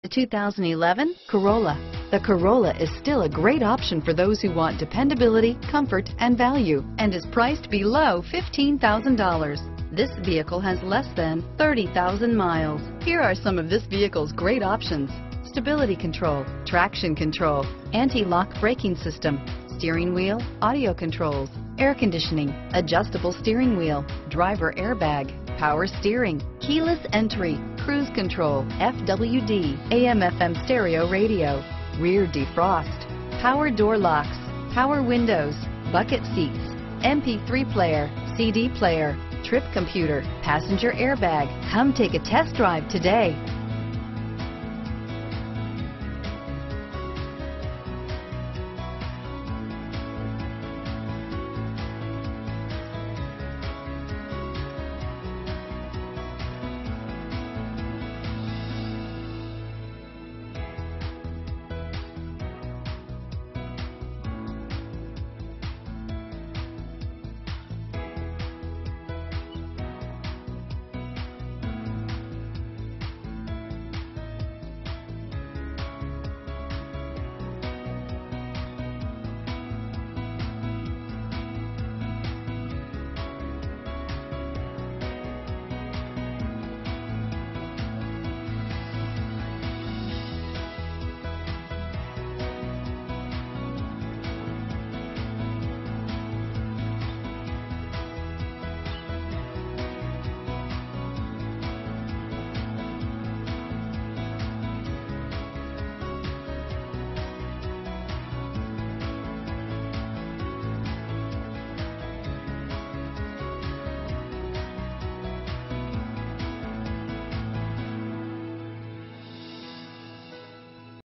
The 2011 Corolla. The Corolla is still a great option for those who want dependability, comfort, and value, and is priced below $15,000. This vehicle has less than 30,000 miles. Here are some of this vehicle's great options: stability control, traction control, anti-lock braking system, steering wheel audio controls, air conditioning, adjustable steering wheel, driver airbag, power steering, keyless entry, cruise control, FWD, AM/FM stereo radio, rear defrost, power door locks, power windows, bucket seats, MP3 player, CD player, trip computer, passenger airbag. Come take a test drive today.